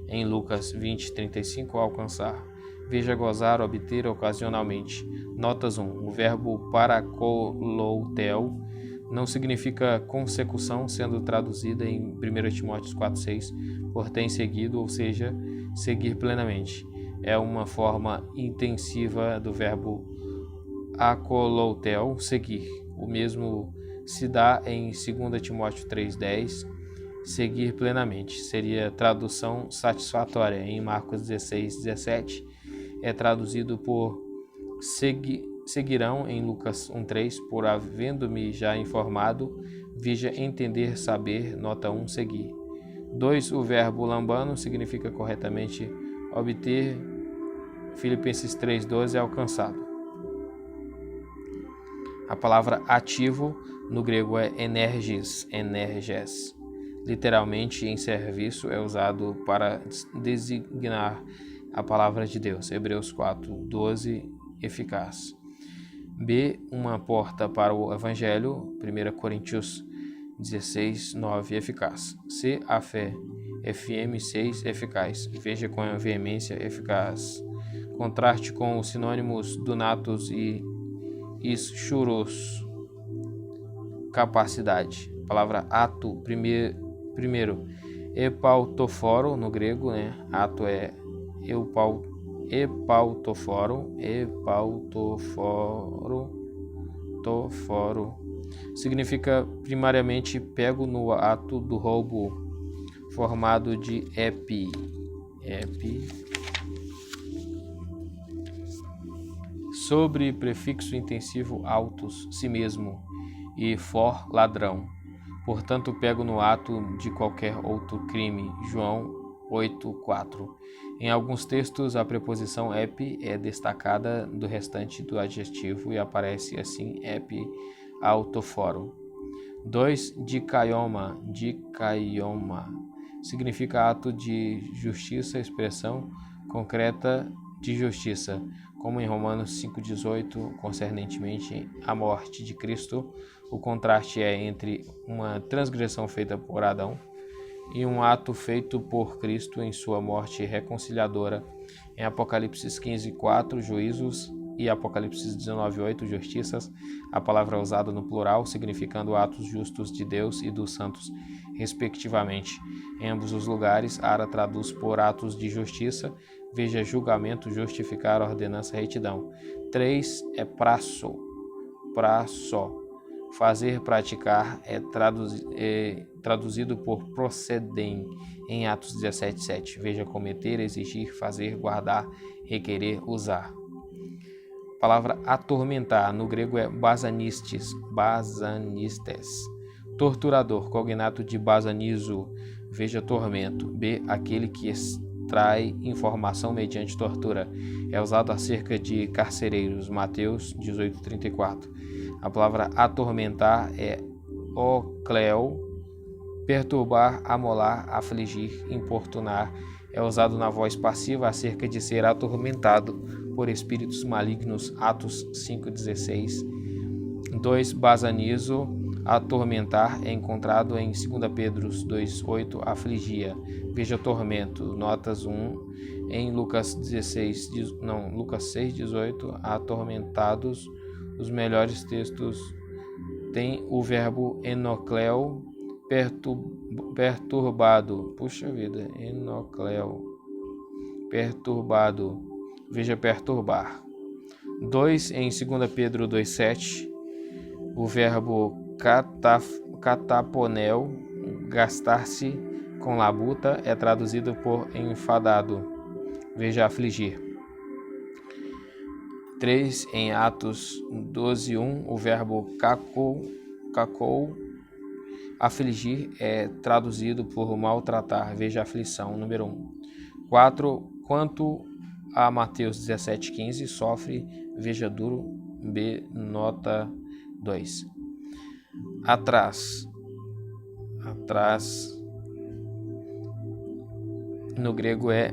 em Lucas 20:35, alcançar. Veja gozar, obter ocasionalmente. Notas 1. O verbo parakoloutel não significa consecução, sendo traduzida em 1 Timóteo 4:6 por tem seguido, ou seja, seguir plenamente. É uma forma intensiva do verbo akoloutel, seguir. O mesmo se dá em 2 Timóteo 3:10, seguir plenamente. Seria tradução satisfatória. Em Marcos 16:17 é traduzido por seguirão. Em Lucas 1:3, por havendo-me já informado, veja entender, saber. Nota 1, seguir. 2. O verbo lambano significa corretamente obter. Filipenses 3:12, alcançado. A palavra ativo no grego é energes. Literalmente em serviço, é usado para designar a palavra de Deus. Hebreus 4:12, eficaz. B. Uma porta para o Evangelho. 1 Coríntios 16:9, eficaz. C. A fé. FM 6, eficaz. Veja com a veemência, eficaz. Contraste com os sinônimos dunatos e ischuros. Capacidade. A palavra ato, primeiro, epautoforo no grego, Ato é epautoforo. Significa primariamente pego no ato do roubo, formado de epi. Sobre prefixo intensivo autos, si mesmo, e for, ladrão. Portanto, pego no ato de qualquer outro crime. João 8:4. Em alguns textos, a preposição epi é destacada do restante do adjetivo e aparece assim epi autoforo. 2. Dikaioma. Significa ato de justiça, expressão concreta de justiça, como em Romanos 5:18, concernentemente à morte de Cristo. O contraste é entre uma transgressão feita por Adão e um ato feito por Cristo em sua morte reconciliadora. Em Apocalipse 15:4, juízos, e Apocalipse 19:8, justiças, a palavra usada no plural, significando atos justos de Deus e dos santos, respectivamente. Em ambos os lugares, Ara traduz por atos de justiça. Veja julgamento, justificar, ordenança, retidão. 3 é praço. Fazer, praticar, é traduzido por procedem em Atos 17:7. Veja cometer, exigir, fazer, guardar, requerer, usar. A palavra atormentar no grego é basanistes. Torturador, cognato de basanizo. Veja tormento. B. Aquele que extrai informação mediante tortura. É usado acerca de carcereiros. Mateus 18:34. A palavra atormentar é ocleo. Perturbar, amolar, afligir, importunar. É usado na voz passiva acerca de ser atormentado por espíritos malignos. Atos 5:16. 2. Basanizo. Atormentar é encontrado em 2 Pedro 2:8, afligia. Veja tormento. Notas 1. Em Lucas 6:18, atormentados. Os melhores textos têm o verbo enocleo, perturbado. Enocleo, perturbado. Veja perturbar. 2. Em 2 Pedro 2:7, o verbo cataponel, gastar-se com labuta, é traduzido por enfadado. Veja afligir. 3. Em Atos 12:1, o verbo cacou, afligir, é traduzido por maltratar. Veja aflição, número 1. 4. Quanto a Mateus 17:15, sofre, veja duro. B. Nota 2. Atrás, no grego é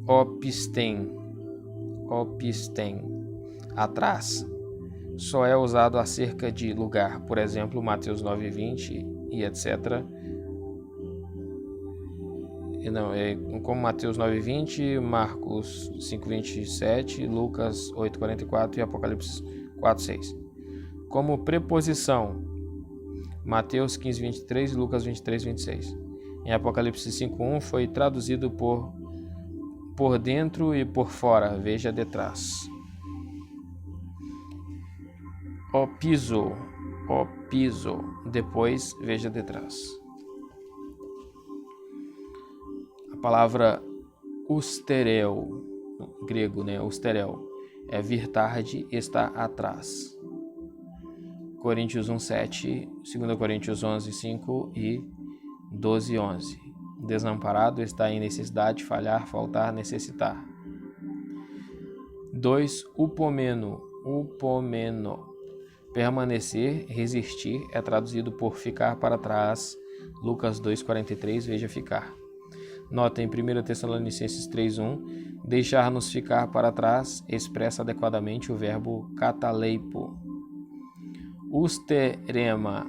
opisten. Atrás. Só é usado acerca de lugar, por exemplo, Mateus 9:20 e etc. como Mateus 9:20, Marcos 5:27, Lucas 8:44 e Apocalipse 4:6. Como preposição, Mateus 15:23 e Lucas 23:26. Em Apocalipse 5:1 foi traduzido por dentro e por fora, veja detrás. O piso, depois veja detrás. A palavra ustereu, grego, ustereu, é vir tarde, está atrás. Coríntios 1:7, 2 Coríntios 11:5 e 12:11. Desamparado, está em necessidade, falhar, faltar, necessitar. 2. Upomeno, permanecer, resistir, é traduzido por ficar para trás. Lucas 2:43, veja ficar. Nota em 1 Tessalonicenses 3:1, deixar-nos ficar para trás expressa adequadamente o verbo cataleipo. Usterema,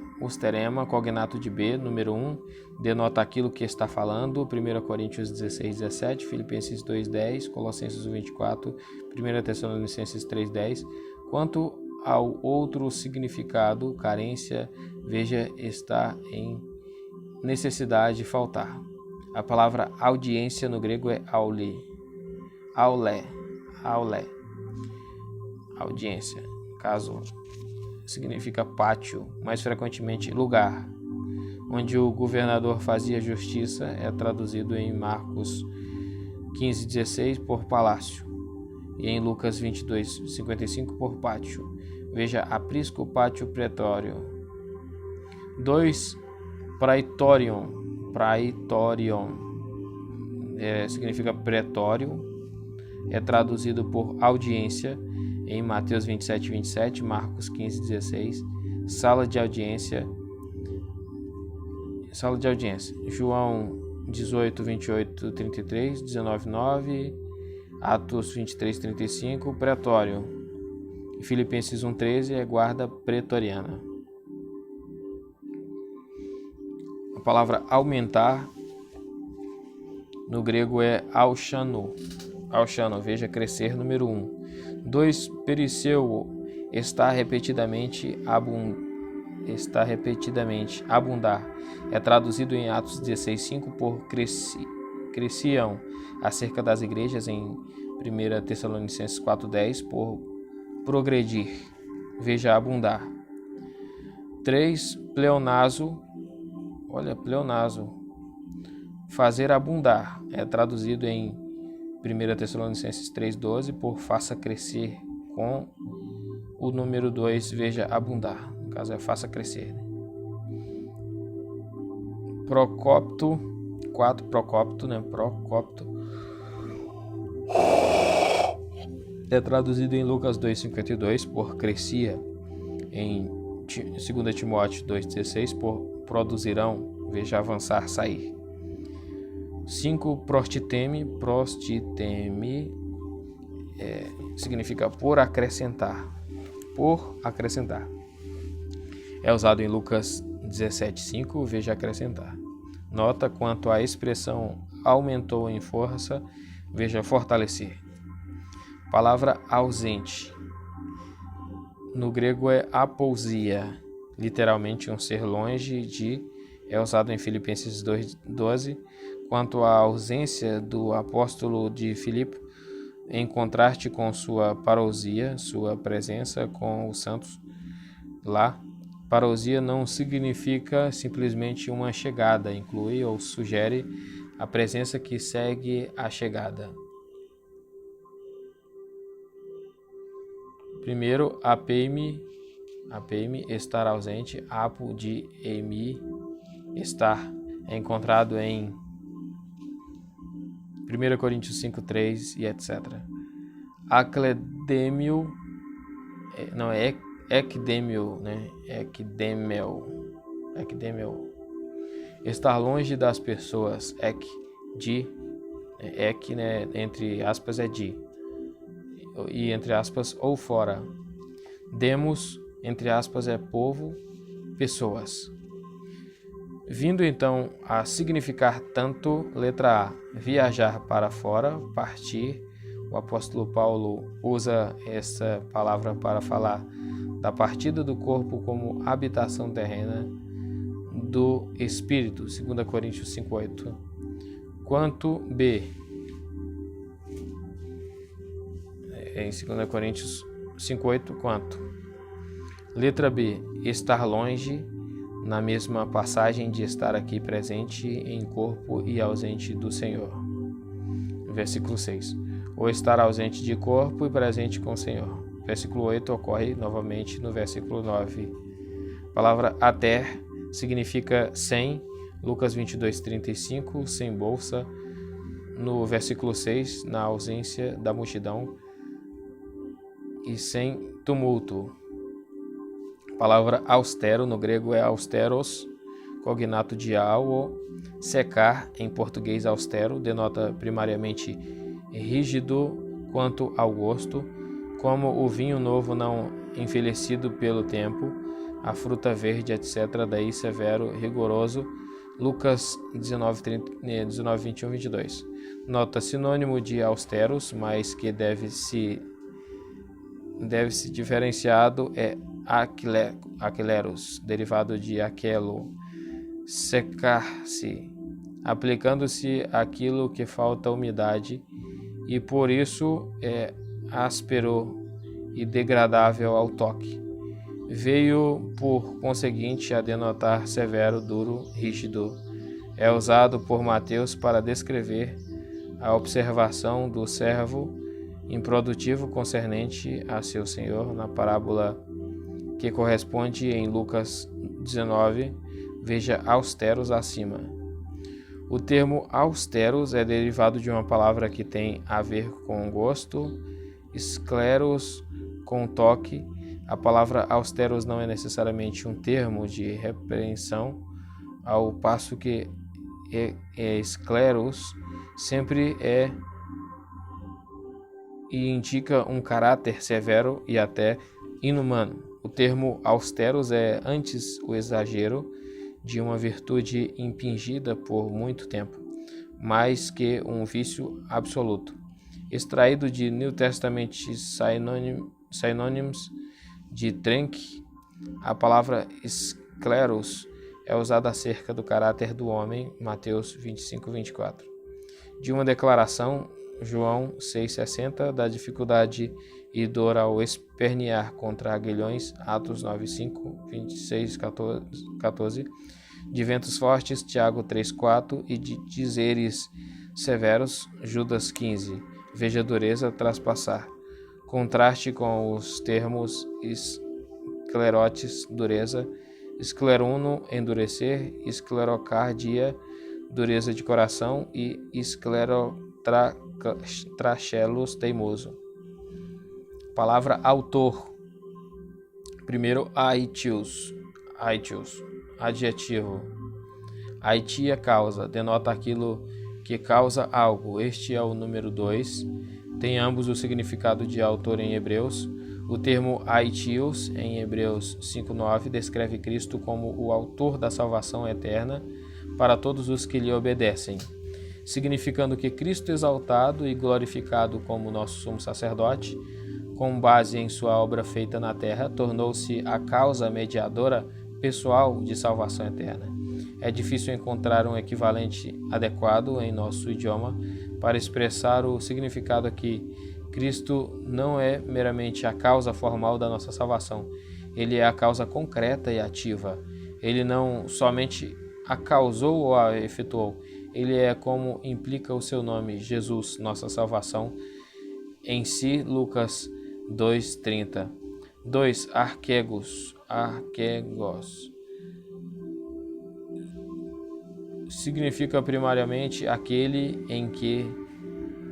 cognato de B, número 1, denota aquilo que está falando. 1 Coríntios 16:17, Filipenses 2:10, Colossenses 1:24, 1 Tessalonicenses 3:10. Quanto ao outro significado, carência, veja, está em necessidade, faltar. A palavra audiência no grego é aule. Audiência, caso significa pátio, mais frequentemente lugar, onde o governador fazia justiça, é traduzido em Marcos 15:16 por palácio e em Lucas 22:55 por pátio. Veja aprisco, pátio, pretório. 2. Praetorium, significa pretório, é traduzido por audiência em Mateus 27:27, Marcos 15:16, sala de audiência, João 18:28-33, 19:9, Atos 23:35, pretório. Filipenses 1:13 é guarda pretoriana. A palavra aumentar no grego é aushano, veja crescer, número 1. 2. Perisseu, está repetidamente, abundar. É traduzido em Atos 16:5 por cresciam, acerca das igrejas em 1 Tessalonicenses 4:10 por progredir, veja abundar. 3. Pleonazo, fazer abundar, é traduzido em 1 Tessalonicenses 3:12 por faça crescer, com o número 2, veja abundar, no caso é faça crescer. Procópito, 4, procópito, é traduzido em Lucas 2:52 por crescia, em 2 Timóteo 2:16 por produzirão, veja avançar, sair. 5. Prostiteme, significa por acrescentar. É usado em Lucas 17:5, veja acrescentar. Nota quanto à expressão aumentou em força, veja fortalecer. Palavra ausente. No grego é apousia, literalmente um ser longe de, é usado em Filipenses 2:12. Quanto à ausência do apóstolo de Filipe, em contraste com sua parousia, sua presença com os santos lá, parousia não significa simplesmente uma chegada, inclui ou sugere a presença que segue a chegada. Primeiro, apei-me, estar ausente, apo de emi, estar, é encontrado em 1 Coríntios 5:3 e etc. Acledêmio, não é ecdêmio, ecdêmio. Estar longe das pessoas, entre aspas é de, e entre aspas ou fora. Demos, entre aspas, é povo, pessoas. Vindo então a significar tanto, letra A, viajar para fora, partir. O apóstolo Paulo usa essa palavra para falar da partida do corpo como habitação terrena do Espírito, 2 Coríntios 5,8. Quanto B, em 2 Coríntios 5,8, quanto? Letra B, estar longe, na mesma passagem de estar aqui presente em corpo e ausente do Senhor. Versículo 6. Ou estar ausente de corpo e presente com o Senhor. Versículo 8 ocorre novamente no versículo 9. A palavra até significa sem, Lucas 22:35, sem bolsa. No versículo 6, na ausência da multidão e sem tumulto. A palavra austero no grego é austeros, cognato de ao, secar, em português austero, denota primariamente rígido quanto ao gosto, como o vinho novo não envelhecido pelo tempo, a fruta verde, etc. Daí severo, rigoroso. Lucas 19, 21, 22. Nota sinônimo de austeros, mas que deve se diferenciado é aqueleros, derivado de aquelo, secar-se, aplicando-se àquilo que falta umidade, e por isso é áspero e degradável ao toque. Veio, por conseguinte, a denotar severo, duro, rígido. É usado por Mateus para descrever a observação do servo improdutivo concernente a seu senhor, na parábola que corresponde em Lucas 19, veja austeros acima. O termo austeros é derivado de uma palavra que tem a ver com gosto, escleros com toque. A palavra austeros não é necessariamente um termo de repreensão, ao passo que escleros sempre é e indica um caráter severo e até inumano. O termo austeros é antes o exagero de uma virtude impingida por muito tempo, mais que um vício absoluto. Extraído de New Testament Synonyms de Trenck, a palavra escleros é usada acerca do caráter do homem, Mateus 25, 24. De uma declaração, João 6,60, da dificuldade e dor ao espernear contra aguilhões, Atos 9,5, 26, 14, de ventos fortes, Tiago 3,4, e de dizeres severos, Judas 15, veja dureza, traspassar. Contraste com os termos esclerotes, dureza, escleruno, endurecer, esclerocardia, dureza de coração, e esclerotrachelos, teimoso. Palavra autor. Primeiro, aitios, adjetivo. Aitia, causa, denota aquilo que causa algo. Este é o número 2. Tem ambos o significado de autor em Hebreus. O termo aitios, em Hebreus 5:9, descreve Cristo como o autor da salvação eterna para todos os que lhe obedecem, significando que Cristo, exaltado e glorificado como nosso sumo sacerdote, com base em sua obra feita na terra, tornou-se a causa mediadora pessoal de salvação eterna. É difícil encontrar um equivalente adequado em nosso idioma para expressar o significado aqui. Cristo não é meramente a causa formal da nossa salvação, ele é a causa concreta e ativa. Ele não somente a causou ou a efetuou, ele é, como implica o seu nome, Jesus, nossa salvação, em si, Lucas 2:30. 2. Arquegos. Significa primariamente aquele em que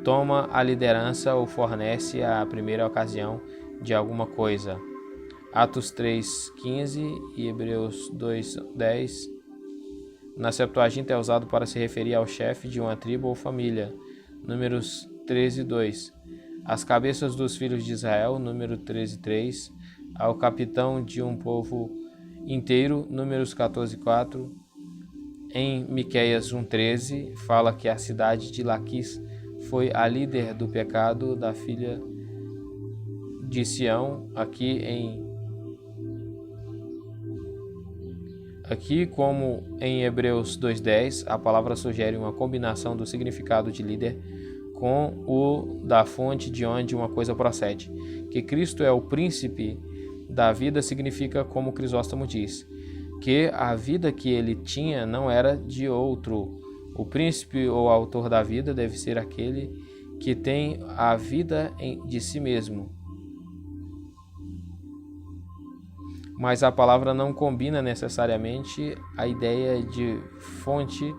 toma a liderança ou fornece a primeira ocasião de alguma coisa. Atos 3:15 e Hebreus 2:10. Na Septuaginta é usado para se referir ao chefe de uma tribo ou família. Números 13:2. As cabeças dos filhos de Israel, número 13:3. Ao capitão de um povo inteiro, números 14:4. Em Miqueias 1,13 fala que a cidade de Laquis foi a líder do pecado da filha de Sião. Aqui, como em Hebreus 2,10, a palavra sugere uma combinação do significado de líder com o da fonte de onde uma coisa procede. Que Cristo é o príncipe da vida significa, como Crisóstomo diz, que a vida que ele tinha não era de outro. O príncipe ou autor da vida deve ser aquele que tem a vida de si mesmo. Mas a palavra não combina necessariamente a ideia de fonte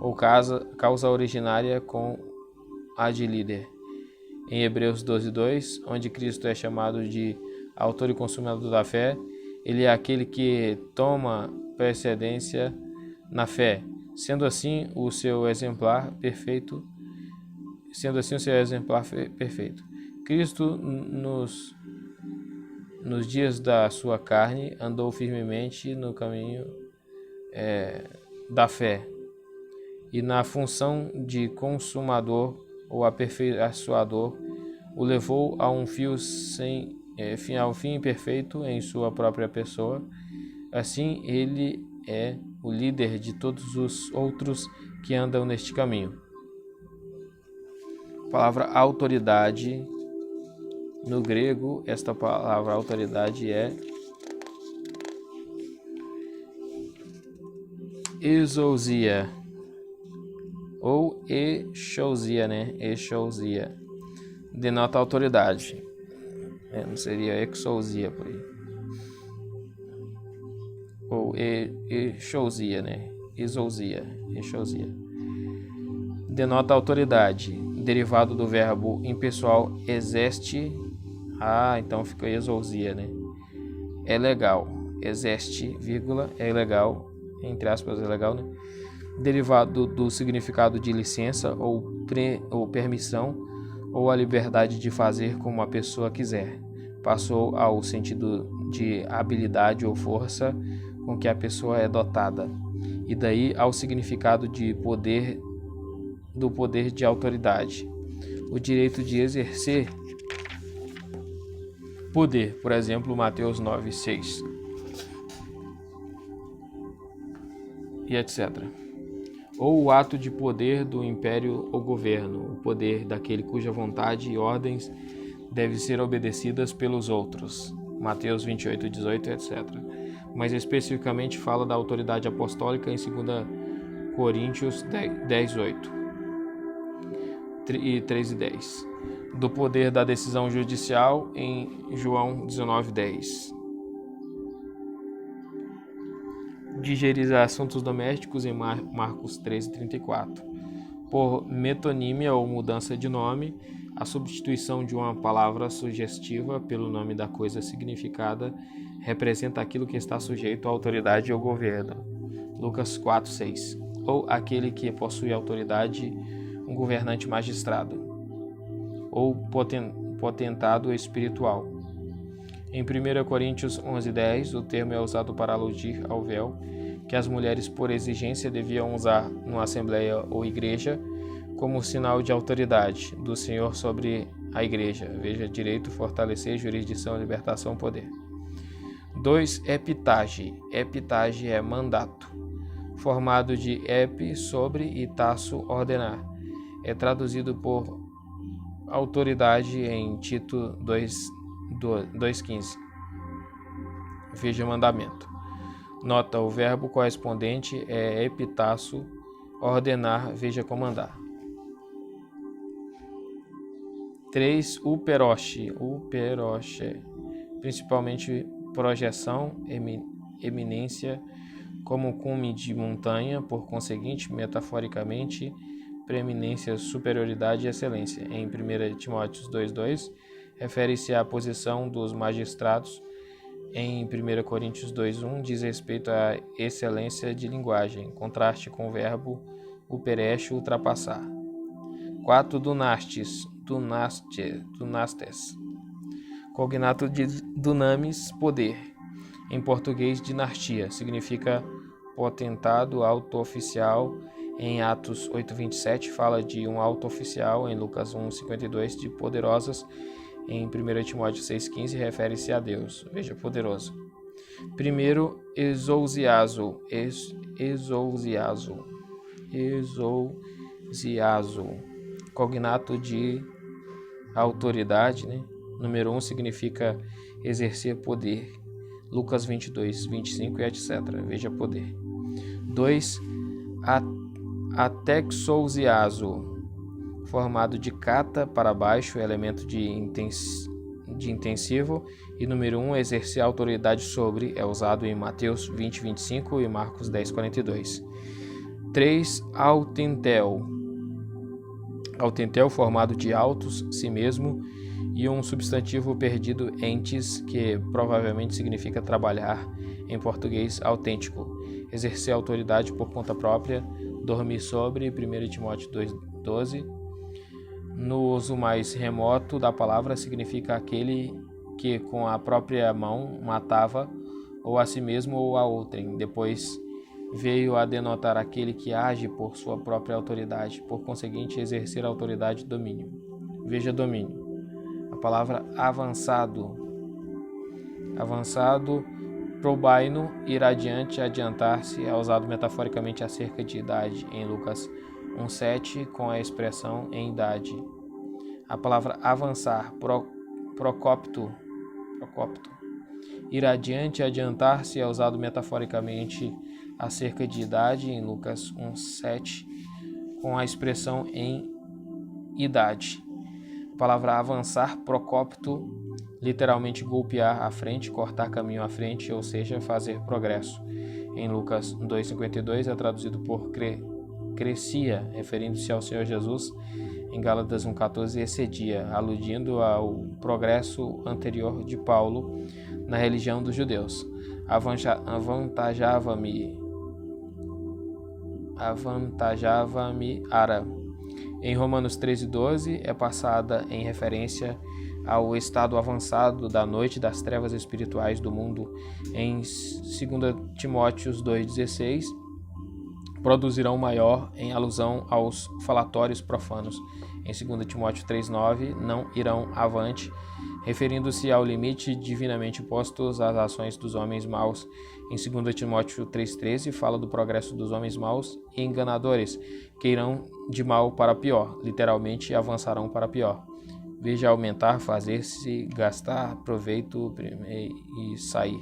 ou causa originária com a de líder. Em Hebreus 12,2, onde Cristo é chamado de autor e consumador da fé, ele é aquele que toma precedência na fé, sendo assim o seu exemplar perfeito. Cristo, nos dias da sua carne, andou firmemente no caminho da fé e na função de consumador ou aperfeiçoador o levou a um ao fim perfeito em sua própria pessoa. Assim, ele é o líder de todos os outros que andam neste caminho. A palavra autoridade, no grego, esta palavra autoridade é exousia ou exousia, exousia. Denota autoridade. Não seria exousia por aí. Ou exousia, exousia. Denota autoridade, derivado do verbo impessoal exeste. Então fica exousia, É legal. Exeste, vírgula, é legal, entre aspas, é legal, Derivado do significado de licença ou permissão, ou a liberdade de fazer como a pessoa quiser. Passou ao sentido de habilidade ou força com que a pessoa é dotada, e daí ao significado de poder, do poder de autoridade, o direito de exercer poder, por exemplo, Mateus 9,6 e etc. Ou o ato de poder do império ou governo, o poder daquele cuja vontade e ordens devem ser obedecidas pelos outros, Mateus 28,18, etc. Mas especificamente fala da autoridade apostólica em 2 Coríntios 10,8 e 3,10, do poder da decisão judicial em João 19,10, de gerir assuntos domésticos em Marcos 13,34. Por metonímia ou mudança de nome, a substituição de uma palavra sugestiva pelo nome da coisa significada representa aquilo que está sujeito à autoridade ou governo. Lucas 4,6. Ou aquele que possui autoridade, um governante magistrado, ou potentado espiritual. Em 1 Coríntios 11,10, o termo é usado para aludir ao véu que as mulheres, por exigência, deviam usar numa assembleia ou igreja como sinal de autoridade do Senhor sobre a igreja. Veja direito, fortalecer, jurisdição, libertação, poder. 2. Epitage. Epitage é mandato, formado de epi, sobre, e tasso, ordenar. É traduzido por autoridade em Tito 2,15. Veja mandamento. Nota: o verbo correspondente é epitasso, ordenar, veja comandar. 3. Uperoche, principalmente projeção, eminência, como cume de montanha, por conseguinte, metaforicamente, preeminência, superioridade e excelência. Em 1 Timóteo 2,2, refere-se à posição dos magistrados. Em 1 Coríntios 2,1, diz respeito à excelência de linguagem, contraste com o verbo upereche, ultrapassar. 4. Dunastes, cognato de dunamis, poder. Em português, dinastia, significa potentado, alto oficial em Atos 8:27, fala de um alto oficial em Lucas 1:52, de poderosas em 1 Timóteo 6:15, refere-se a Deus. Veja, poderoso. Primeiro, exousiazo, cognato de autoridade, né? Número 1 significa exercer poder. Lucas 22:25 e etc. Veja, poder. 2. Atexousiazo, formado de cata para baixo, elemento de intensivo. E número 1, exercer autoridade sobre, é usado em Mateus 20:25 e Marcos 10:42. 3. Autentel, formado de autos, si mesmo, e um substantivo perdido, entes, que provavelmente significa trabalhar, em português, autêntico. Exercer autoridade por conta própria, dormir sobre, 1 Timóteo 2:12. No uso mais remoto da palavra, significa aquele que com a própria mão matava ou a si mesmo ou a outrem. Depois veio a denotar aquele que age por sua própria autoridade, por conseguinte, exercer autoridade e domínio. Veja, domínio. A palavra avançado, probaino, ir adiante, adiantar-se, é usado metaforicamente acerca de idade, em Lucas 1:7, com a expressão em idade. A palavra avançar, procópito, ir adiante, adiantar-se, é usado metaforicamente acerca de idade, em Lucas 1:7, com a expressão em idade. A palavra avançar, procópito, literalmente golpear à frente, cortar caminho à frente, ou seja, fazer progresso. Em Lucas 2:52 é traduzido por crescia, referindo-se ao Senhor Jesus. Em Gálatas 1:14 excedia, aludindo ao progresso anterior de Paulo na religião dos judeus. Avantajava-me ara. Em Romanos 13:12 é passada em referência ao estado avançado da noite das trevas espirituais do mundo. Em 2 Timóteo 2:16 produzirão maior, em alusão aos falatórios profanos. Em 2 Timóteo 3:9 não irão avante, referindo-se ao limite divinamente posto às ações dos homens maus. Em 2 Timóteo 3:13 fala do progresso dos homens maus e enganadores, que irão de mal para pior, literalmente avançarão para pior. Veja, aumentar, fazer-se, gastar, proveito e sair.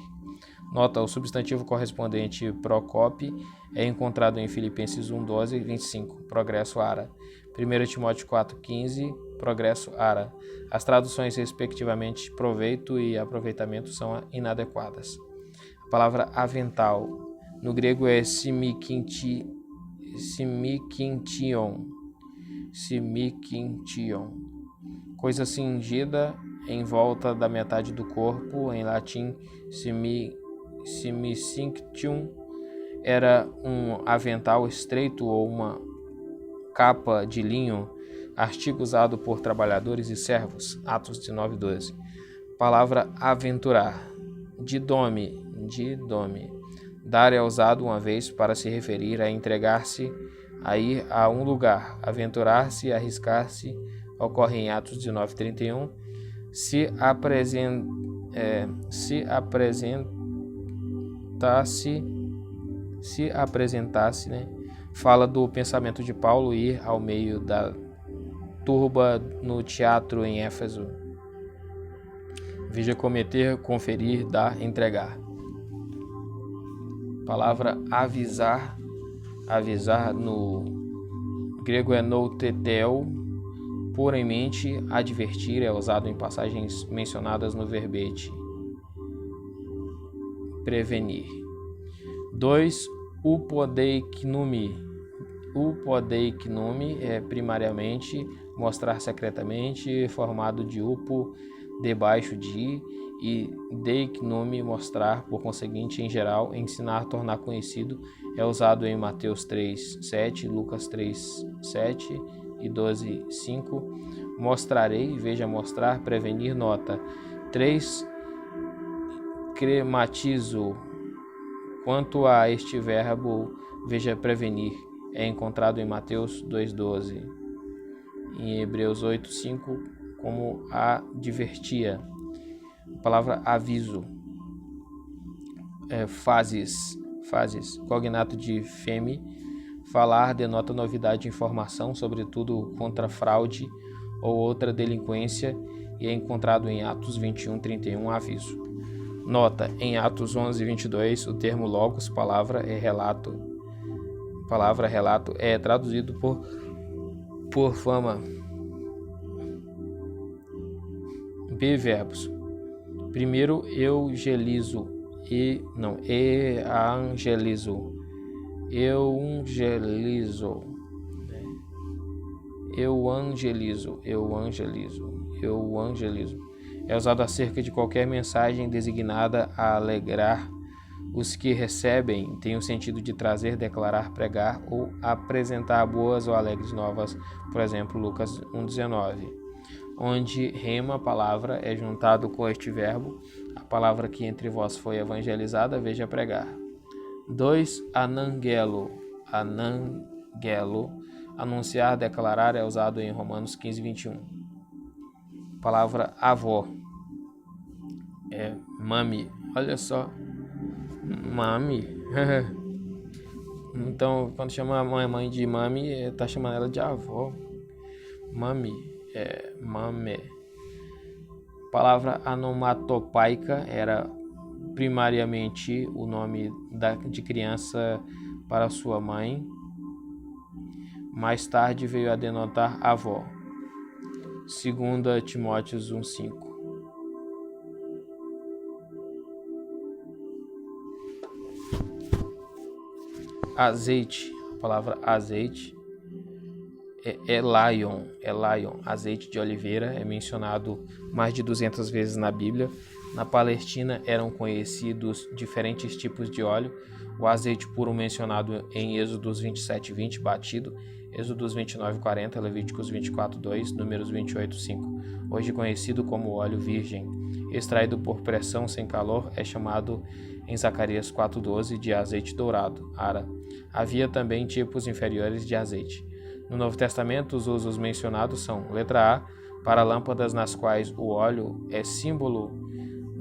Nota, o substantivo correspondente procope é encontrado em Filipenses 1:12 e 25, progresso ara. 1 Timóteo 4:15, progresso ara. As traduções respectivamente proveito e aproveitamento são inadequadas. A palavra avental, no grego é simikintion, coisa cingida em volta da metade do corpo, em latim simicinctium, era um avental estreito ou uma capa de linho, artigo usado por trabalhadores e servos. Atos 19:12. Palavra aventurar, didome. Dar é usado uma vez para se referir a entregar-se, a ir a um lugar. Aventurar-se, arriscar-se, ocorre em Atos 19:31. Se apresentasse, né? Fala do pensamento de Paulo ir ao meio da turba no teatro em Éfeso. Veja, cometer, conferir, dar, entregar. Palavra avisar no grego é noutetel, puramente advertir, é usado em passagens mencionadas no verbete prevenir. 2. Upodeiknumi é primariamente mostrar secretamente, formado de upo, debaixo de, e deiknumi, mostrar, por conseguinte, em geral, ensinar, tornar conhecido, é usado em Mateus 3:7, Lucas 3:7 e 12:5. Mostrarei, veja, mostrar, prevenir, nota. 3. Crematizo, Quanto a este verbo, veja prevenir, é encontrado em Mateus 2,12, em Hebreus 8,5, como advertia. A palavra aviso, fases, cognato de feme, falar denota novidade de informação, sobretudo contra fraude ou outra delinquência, e é encontrado em Atos 21:31, aviso. Nota, em Atos 11:22, o termo logos, palavra relato, é traduzido por fama. B, verbos. Primeiro, eugelizo, eu angelizo. É usado acerca de qualquer mensagem designada a alegrar os que recebem, tem o sentido de trazer, declarar, pregar ou apresentar boas ou alegres novas. Por exemplo, Lucas 1,19, onde rema, palavra, é juntado com este verbo, a palavra que entre vós foi evangelizada, veja pregar. 2. Anangelo, anunciar, declarar, é usado em Romanos 15:21. Palavra avó, mami, olha só, mami. Então, quando chama a mãe de mami, está chamando ela de avó. Mami, mame. Palavra anomatopaica era primariamente o nome de criança para sua mãe. Mais tarde veio a denotar avó. 2 Timóteo 1,5. Azeite, a palavra azeite é lion, azeite de oliveira, é mencionado mais de 200 vezes na Bíblia. Na Palestina eram conhecidos diferentes tipos de óleo. O azeite puro mencionado em Êxodos 27:20, batido, Êxodos 29:40, Levíticos 24:2, Números 28:5. Hoje conhecido como óleo virgem, extraído por pressão sem calor, é chamado em Zacarias 4:12 de azeite dourado, ara. Havia também tipos inferiores de azeite. No Novo Testamento, os usos mencionados são: letra A, para lâmpadas nas quais o óleo é símbolo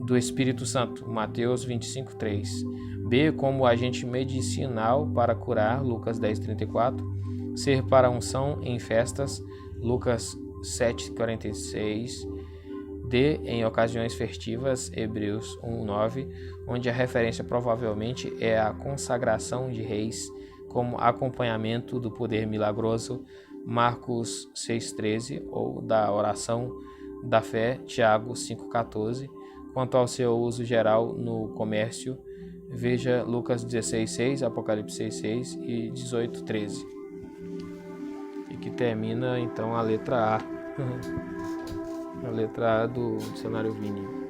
do Espírito Santo, Mateus 25:3. B, como agente medicinal para curar, Lucas 10:34. Ser para unção em festas, Lucas 7:46. D, em ocasiões festivas, Hebreus 1:9, onde a referência provavelmente é a consagração de reis como acompanhamento do poder milagroso, Marcos 6:13, ou da oração da fé, Tiago 5:14. Quanto ao seu uso geral no comércio, veja Lucas 16:6, Apocalipse 6:6 e 18:13. E que termina então a letra A. A letra A do dicionário Vini.